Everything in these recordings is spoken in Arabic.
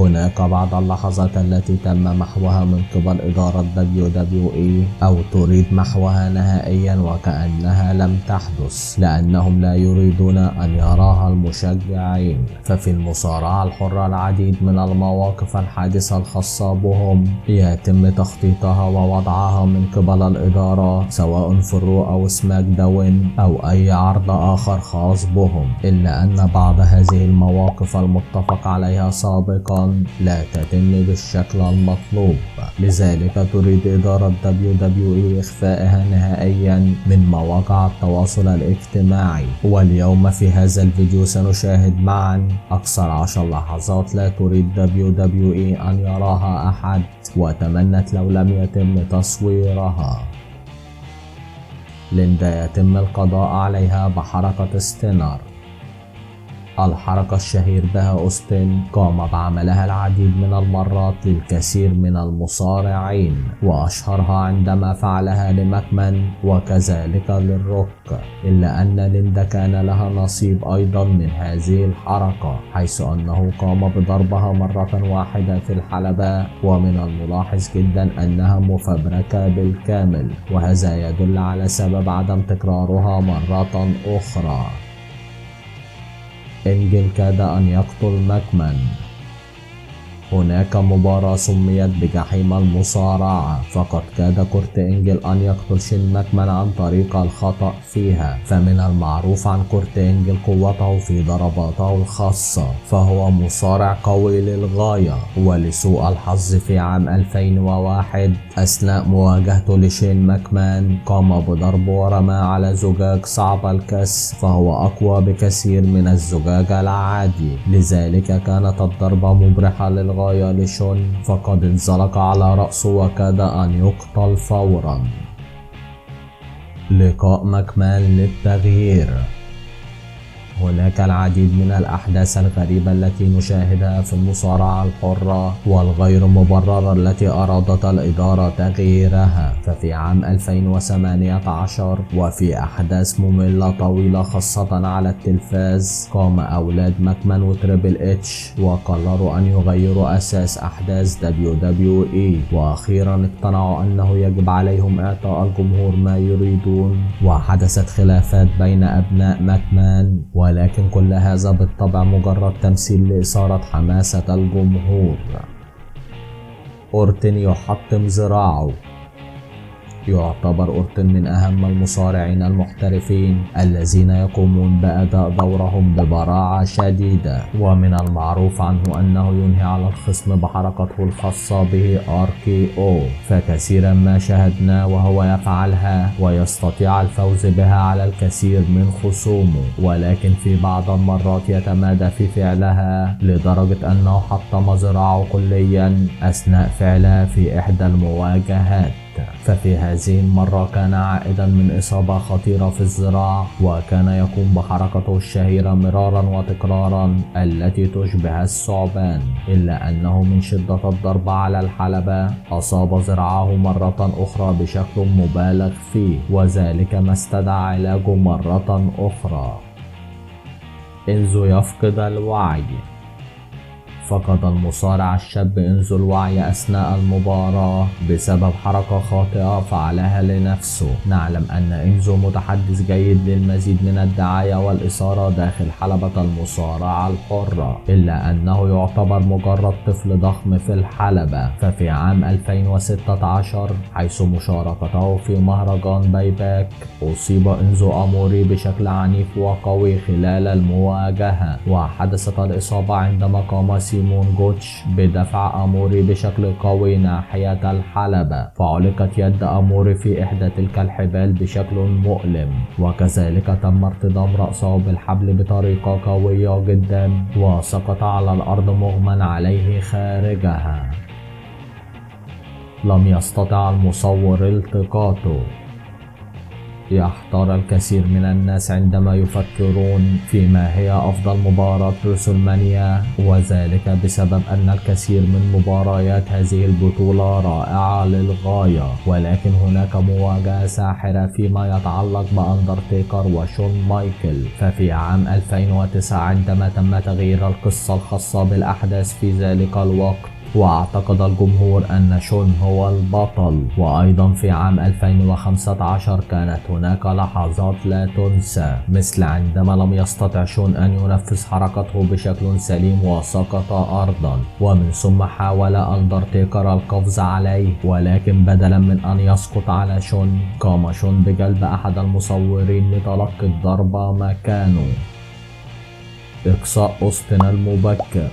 هناك بعض اللحظات التي تم محوها من قبل إدارة WWE أو تريد محوها نهائيا وكأنها لم تحدث، لأنهم لا يريدون أن يراها المشجعين. ففي المصارعة الحرة العديد من المواقف الحادثة الخاصة بهم يتم تخطيطها ووضعها من قبل الإدارة، سواء في الرو أو سماك داون أو أي عرض آخر خاص بهم، إلا أن بعض هذه المواقف المتفق عليها سابقا لا تتم بالشكل المطلوب. لذلك تريد إدارة WWE إخفائها نهائيا من مواقع التواصل الاجتماعي. واليوم في هذا الفيديو سنشاهد معا أكثر 10 لحظات لا تريد WWE أن يراها أحد وتمنت لو لم يتم تصويرها. ليندا يتم القضاء عليها بحركة ستينر. الحركة الشهير بها أوستن قام بعملها العديد من المرات للكثير من المصارعين، وأشهرها عندما فعلها لماكمان وكذلك للروك، إلا أن ليندا كان لها نصيب أيضا من هذه الحركة، حيث أنه قام بضربها مرة واحدة في الحلبة، ومن الملاحظ جدا أنها مفبركة بالكامل، وهذا يدل على سبب عدم تكرارها مرة أخرى. إنجل كاد أن يقتل ماكمان. هناك مباراة سميت بجحيم المصارعة، فقد كاد كورت إنجل أن يقتل شين ماكمان عن طريق الخطأ فيها. فمن المعروف عن كورت إنجل قوته في ضرباته الخاصة، فهو مصارع قوي للغاية، ولسوء الحظ في عام 2001 أثناء مواجهته لشين ماكمان قام بضربه ورمى على زجاج صعب الكسر، فهو أقوى بكثير من الزجاج العادي، لذلك كانت الضربة مبرحة للغاية لشون، فقد انزلق على رأسه وكاد أن يقتل فورا. لقاء ماكمان للتغيير. هناك العديد من الأحداث الغريبة التي نشاهدها في المصارعة الحرة والغير مبررة التي أرادت الإدارة تغييرها. ففي عام 2018 وفي أحداث مملة طويلة خاصة على التلفاز، قام أولاد ماكمان وتريبل اتش وقرروا أن يغيروا أساس أحداث WWE، وأخيرا اقتنعوا أنه يجب عليهم إعطاء الجمهور ما يريدون، وحدثت خلافات بين أبناء ماكمان، ولكن كل هذا بالطبع مجرد تمثيل لإثارة حماسة الجمهور. أورتن يحطم ذراعه. يعتبر أورتن من أهم المصارعين المحترفين الذين يقومون بأداء دورهم ببراعة شديدة، ومن المعروف عنه أنه ينهي على الخصم بحركته الخاصة به RKO، فكثيرا ما شاهدنا وهو يفعلها ويستطيع الفوز بها على الكثير من خصومه، ولكن في بعض المرات يتمادى في فعلها لدرجة أنه حطم ذراعه كليا أثناء فعلها في إحدى المواجهات. ففي هذه المرة كان عائدا من إصابة خطيرة في الذراع، وكان يقوم بحركته الشهيرة مرارا وتكرارا التي تشبه الثعبان، إلا أنه من شدة الضرب على الحلبة أصاب ذراعه مرة أخرى بشكل مبالغ فيه، وذلك ما استدعى علاجه مرة أخرى. إنزو يفقد الوعي. فقد المصارع الشاب إنزو الوعي أثناء المباراة بسبب حركة خاطئة فعلها لنفسه. نعلم أن إنزو متحدث جيد للمزيد من الدعاية والإثارة داخل حلبة المصارعة الحرة، إلا أنه يعتبر مجرد طفل ضخم في الحلبة. ففي عام 2016 حيث مشاركته في مهرجان بايباك أصيب إنزو أموري بشكل عنيف وقوي خلال المواجهة، وحدثت الإصابة عندما قام سيمون جوتش بدفع أموري بشكل قوي ناحية الحلبة، فعلقت يد أموري في إحدى تلك الحبال بشكل مؤلم، وكذلك تم ارتدام رأسه بالحبل بطريقة قوية جدا وسقط على الأرض مغمى عليه خارجها. لم يستطع المصور التقاطه. يحتار الكثير من الناس عندما يفكرون فيما هي أفضل مباراة ريسلمانيا، وذلك بسبب أن الكثير من مباريات هذه البطولة رائعة للغاية، ولكن هناك مواجهة ساحرة فيما يتعلق بأندرتيكر وشون مايكل. ففي عام 2009 عندما تم تغيير القصة الخاصة بالأحداث في ذلك الوقت، واعتقد الجمهور أن شون هو البطل. وأيضا في عام 2015 كانت هناك لحظات لا تنسى، مثل عندما لم يستطع شون أن ينفذ حركته بشكل سليم وسقط أرضا، ومن ثم حاول أندرتيكر القفز عليه، ولكن بدلا من أن يسقط على شون قام شون بجلب أحد المصورين لتلقي الضربة مكانه. إقصاء أوستن المبكر.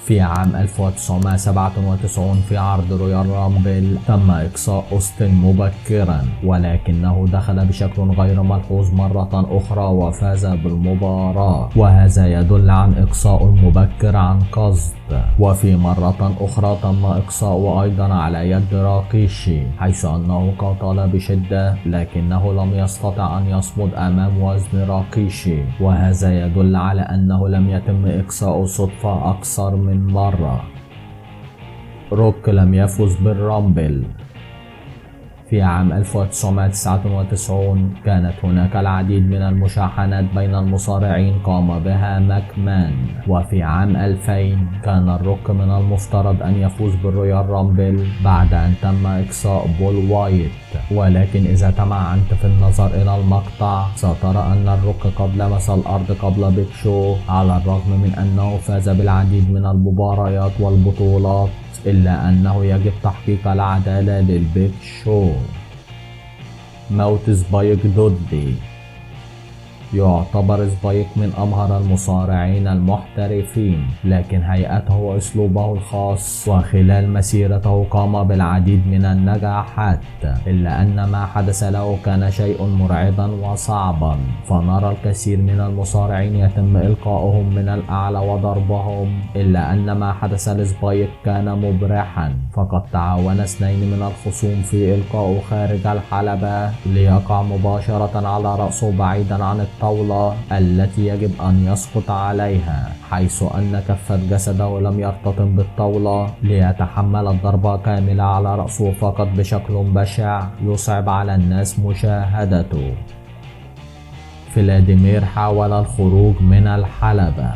في عام 1997 في عرض رويال رامبل تم إقصاء أوستن مبكرا، ولكنه دخل بشكل غير ملحوظ مرة أخرى وفاز بالمباراة، وهذا يدل عن إقصاء المبكر عن قصد. وفي مرة أخرى تم إقصاء أيضا على يد راكيشي، حيث أنه قاتل بشدة لكنه لم يستطع أن يصمد أمام وزن راكيشي، وهذا يدل على أنه لم يتم إقصاء صدفة أكثر من مرة. روك لم يفز بالرامبل. في عام 1999 كانت هناك العديد من المشاحنات بين المصارعين قام بها ماكمان، وفي عام 2000 كان الروك من المفترض أن يفوز بالرويال رامبل بعد أن تم إقصاء بول وايت، ولكن إذا تمعنت في النظر إلى المقطع سترى أن الروك قد لمس الأرض قبل بيج شو، على الرغم من أنه فاز بالعديد من المباريات والبطولات، إلا أنه يجب تحقيق العدالة للبيج شو. موت سبايك دودلي. يعتبر سبايك من أمهر المصارعين المحترفين، لكن هيئته وأسلوبه الخاص وخلال مسيرته قام بالعديد من النجاحات، إلا أن ما حدث له كان شيء مرعبا وصعبا. فنرى الكثير من المصارعين يتم إلقاؤهم من الأعلى وضربهم، إلا أن ما حدث لسبايك كان مبرحا، فقد تعاون اثنين من الخصوم في إلقاؤه خارج الحلبة ليقع مباشرة على رأسه بعيدا عن الطاولة التي يجب أن يسقط عليها، حيث أن كفة جسده لم يرتطم بالطاولة ليتحمل الضربة كاملة على رأسه فقط بشكل بشع يصعب على الناس مشاهدته. فلاديمير حاول الخروج من الحلبة.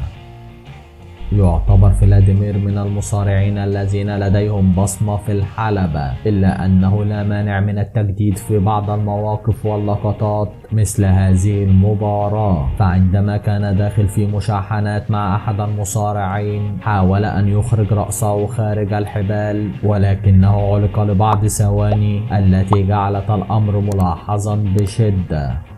يعتبر فلاديمير من المصارعين الذين لديهم بصمة في الحلبة، إلا أنه لا مانع من التجديد في بعض المواقف واللقطات مثل هذه المباراة. فعندما كان داخل في مشاحنات مع أحد المصارعين حاول أن يخرج رأسه خارج الحبال، ولكنه علق لبعض ثواني التي جعلت الأمر ملاحظا بشدة.